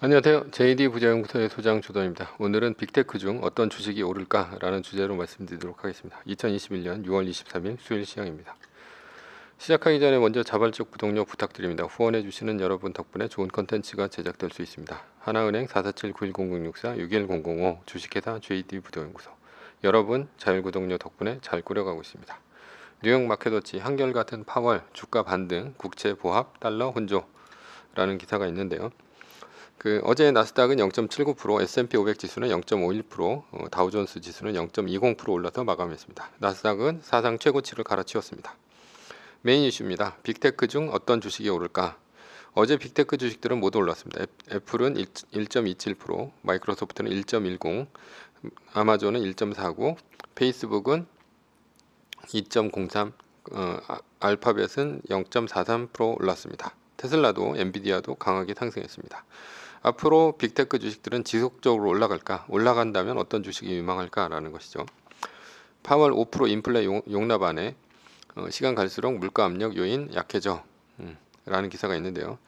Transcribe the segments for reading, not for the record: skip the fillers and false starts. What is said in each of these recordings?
안녕하세요. JD 부자연구소의 소장 조던입니다. 오늘은 빅테크 중 어떤 주식이 오를까라는 주제로 말씀드리도록 하겠습니다. 2021년 6월 23일 수요일 시장입니다. 시작하기 전에 먼저 자발적 구독력 부탁드립니다. 후원해 주시는 여러분 덕분에 좋은 컨텐츠가 제작될 수 있습니다. 하나은행 447-910064-61005 주식회사 JD 부자연구소. 여러분 자율구독료 덕분에 잘 꾸려가고 있습니다. 뉴욕 마켓워치 한결같은 파월 주가 반등 국채 보합 달러 혼조라는 기사가 있는데요. 어제 나스닥은 0.79%, S&P 500 지수는 0.51%, 다우존스 지수는 0.20% 올라서 마감했습니다. 나스닥은 사상 최고치를 갈아치웠습니다. 메인 이슈입니다. 빅테크 중 어떤 주식이 오를까? 어제 빅테크 주식들은 모두 올랐습니다. 애플은 1.27%, 마이크로소프트는 1.10%, 아마존은 1.49%, 페이스북은 2.03%, 알파벳은 0.43% 올랐습니다. 테슬라도 엔비디아도 강하게 상승했습니다. 앞으로 빅테크 주식들은 지속적으로 올라갈까? 올라간다면 어떤 주식이 유망할까라는 것이죠. 파월 5% 인플레 용납 안에 시간 갈수록 물가 압력 요인 약해져 라는 기사가 있는데요.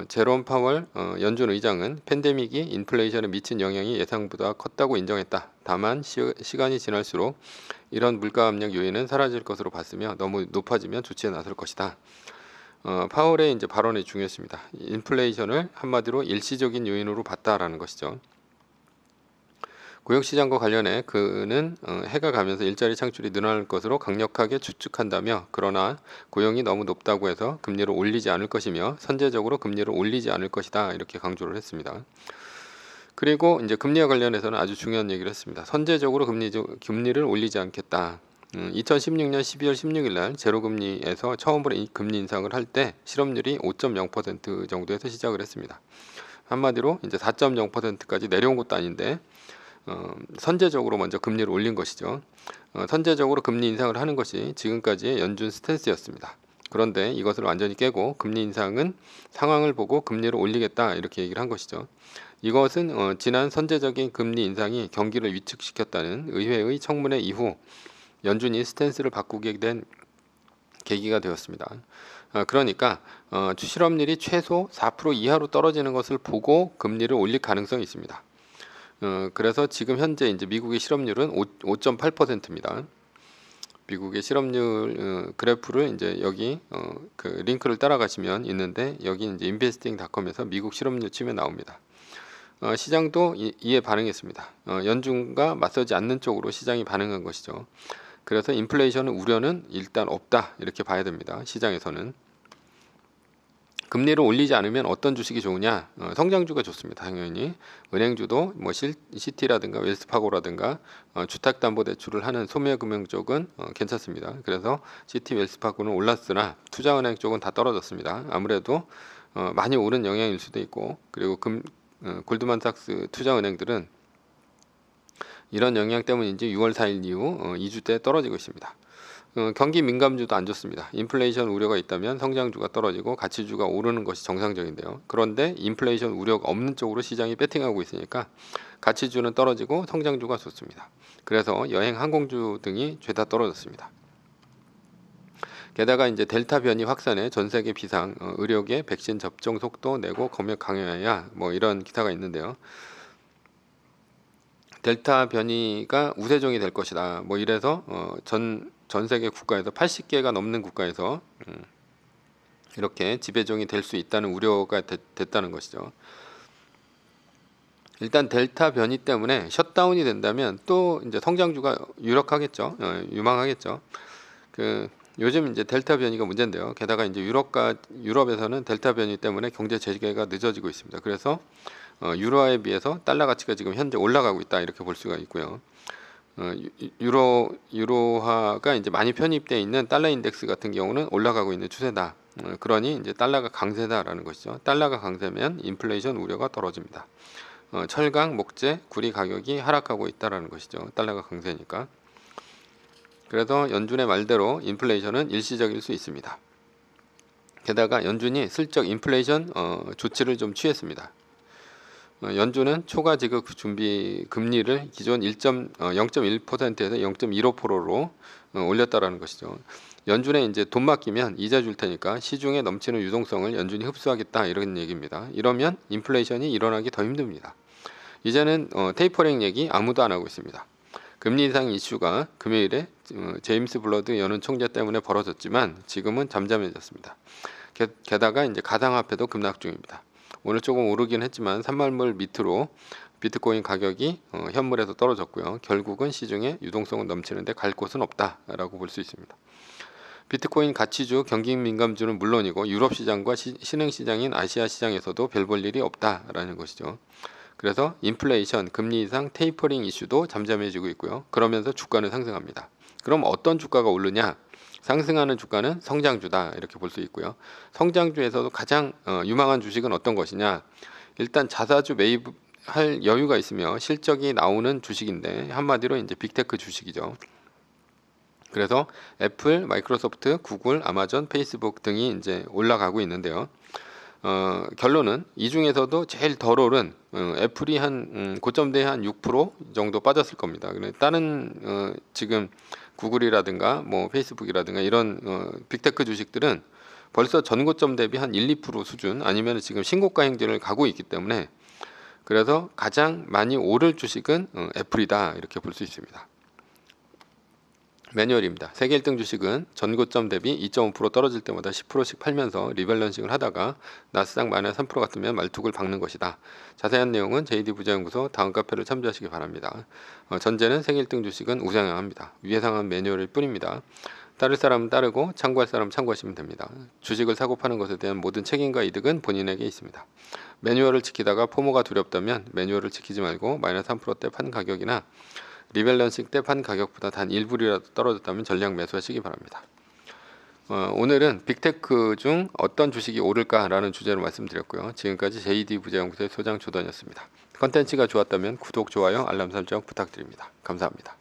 제롬 파월 연준 의장은 팬데믹이 인플레이션에 미친 영향이 예상보다 컸다고 인정했다. 다만 시간이 지날수록 이런 물가 압력 요인은 사라질 것으로 봤으며 너무 높아지면 조치에 나설 것이다. 파월의 이제 발언이 중요했습니다. 인플레이션을 한마디로 일시적인 요인으로 봤다라는 것이죠. 고용시장과 관련해 그는 해가 가면서 일자리 창출이 늘어날 것으로 강력하게 추측한다며 그러나 고용이 너무 높다고 해서 금리를 올리지 않을 것이며 선제적으로 금리를 올리지 않을 것이다 이렇게 강조를 했습니다. 그리고 이제 금리와 관련해서는 아주 중요한 얘기를 했습니다. 선제적으로 금리를 올리지 않겠다. 2016년 12월 16일 날 제로금리에서 처음으로 금리 인상을 할 때 실업률이 5.0% 정도에서 시작을 했습니다. 한마디로 이제 4.0%까지 내려온 것도 아닌데 선제적으로 먼저 금리를 올린 것이죠. 선제적으로 금리 인상을 하는 것이 지금까지의 연준 스탠스였습니다. 그런데 이것을 완전히 깨고 금리 인상은 상황을 보고 금리를 올리겠다 이렇게 얘기를 한 것이죠. 이것은 지난 선제적인 금리 인상이 경기를 위축시켰다는 의회의 청문회 이후 연준이 스탠스를 바꾸게 된 계기가 되었습니다. 그러니까 실업률이 최소 4% 이하로 떨어지는 것을 보고 금리를 올릴 가능성이 있습니다. 그래서 지금 현재 이제 미국의 실업률은 5.8%입니다. 미국의 실업률 그래프를 이제 여기 그 링크를 따라가시면 있는데 여기 이제 investing.com에서 미국 실업률 치면 나옵니다. 시장도 이에 반응했습니다. 연준과 맞서지 않는 쪽으로 시장이 반응한 것이죠. 그래서 인플레이션 우려는 일단 없다 이렇게 봐야 됩니다. 시장에서는. 금리를 올리지 않으면 어떤 주식이 좋으냐? 성장주가 좋습니다. 당연히 은행주도 뭐 시티라든가 웰스파고라든가 주택담보대출을 하는 소매금융 쪽은 괜찮습니다. 그래서 시티 웰스파고는 올랐으나 투자은행 쪽은 다 떨어졌습니다. 아무래도 많이 오른 영향일 수도 있고 그리고 골드만삭스 투자은행들은 이런 영향 때문인지 6월 4일 이후 2주째 떨어지고 있습니다. 경기 민감주도 안 좋습니다. 인플레이션 우려가 있다면 성장주가 떨어지고 가치주가 오르는 것이 정상적인데요. 그런데 인플레이션 우려가 없는 쪽으로 시장이 배팅하고 있으니까 가치주는 떨어지고 성장주가 좋습니다. 그래서 여행 항공주 등이 죄다 떨어졌습니다. 게다가 이제 델타 변이 확산에 전 세계 비상 의료계 백신 접종 속도 내고 검역 강화해야 뭐 이런 기사가 있는데요. 델타 변이가 우세종이 될 것이다. 뭐 이래서 전 세계 국가에서 80개가 넘는 국가에서 이렇게 지배종이 될 수 있다는 우려가 됐다는 것이죠. 일단 델타 변이 때문에 셧다운이 된다면 또 이제 성장주가 유망하겠죠. 요즘 이제 델타 변이가 문제인데요. 게다가 이제 유럽에서는 델타 변이 때문에 경제 재개가 늦어지고 있습니다. 그래서 유로화에 비해서 달러 가치가 지금 현재 올라가고 있다 이렇게 볼 수가 있고요. 유로화가 이제 많이 편입되어 있는 달러 인덱스 같은 경우는 올라가고 있는 추세다. 그러니 이제 달러가 강세다라는 것이죠. 달러가 강세면 인플레이션 우려가 떨어집니다. 철강, 목재, 구리 가격이 하락하고 있다라는 것이죠. 달러가 강세니까. 그래서 연준의 말대로 인플레이션은 일시적일 수 있습니다. 게다가 연준이 슬쩍 인플레이션 조치를 좀 취했습니다. 연준은 초과 지급 준비 금리를 기존 0.1%에서 0.15%로 올렸다라는 것이죠. 연준에 이제 돈 맡기면 이자 줄 테니까 시중에 넘치는 유동성을 연준이 흡수하겠다 이런 얘기입니다. 이러면 인플레이션이 일어나기 더 힘듭니다. 이제는 테이퍼링 얘기 아무도 안 하고 있습니다. 금리 인상 이슈가 금요일에 제임스 블러드 연은 총재 때문에 벌어졌지만 지금은 잠잠해졌습니다. 게다가 이제 가상화폐도 급락 중입니다. 오늘 조금 오르긴 했지만 3만불 밑으로 비트코인 가격이 현물에서 떨어졌고요. 결국은 시중에 유동성은 넘치는데 갈 곳은 없다라고 볼 수 있습니다. 비트코인 가치주, 경기 민감주는 물론이고 유럽 시장과 신흥 시장인 아시아 시장에서도 별 볼 일이 없다라는 것이죠. 그래서 인플레이션, 금리 인상, 테이퍼링 이슈도 잠잠해지고 있고요. 그러면서 주가는 상승합니다. 그럼 어떤 주가가 오르냐? 상승하는 주가는 성장주다 이렇게 볼 수 있고요. 성장주에서도 가장 유망한 주식은 어떤 것이냐? 일단 자사주 매입할 여유가 있으며 실적이 나오는 주식인데 한마디로 이제 빅테크 주식이죠. 그래서 애플, 마이크로소프트, 구글, 아마존, 페이스북 등이 이제 올라가고 있는데요. 결론은 이 중에서도 제일 덜 오른 애플이 한 고점대에 한 6% 정도 빠졌을 겁니다. 다른 지금 구글이라든가 뭐 페이스북이라든가 이런 빅테크 주식들은 벌써 전고점 대비 한 1~2% 수준 아니면 지금 신고가 행진을 가고 있기 때문에 그래서 가장 많이 오를 주식은 애플이다 이렇게 볼 수 있습니다. 매뉴얼입니다. 세계 1등 주식은 전고점 대비 2.5% 떨어질 때마다 10%씩 팔면서 리밸런싱을 하다가 나스닥 -3% 같으면 말뚝을 박는 것이다. 자세한 내용은 JD 부자연구소 다음 카페를 참조하시기 바랍니다. 전제는 세계 1등 주식은 우상향합니다. 위에 상한 매뉴얼일 뿐입니다. 따를 사람은 따르고 참고할 사람은 참고하시면 됩니다. 주식을 사고 파는 것에 대한 모든 책임과 이득은 본인에게 있습니다. 매뉴얼을 지키다가 포모가 두렵다면 매뉴얼을 지키지 말고 -3%대 판 가격이나 리밸런싱 때 판 가격보다 단 1불이라도 떨어졌다면 전량 매수하시기 바랍니다. 오늘은 빅테크 중 어떤 주식이 오를까라는 주제로 말씀드렸고요. 지금까지 JD 부자연구소의 소장 조던이었습니다. 컨텐츠가 좋았다면 구독, 좋아요, 알람 설정 부탁드립니다. 감사합니다.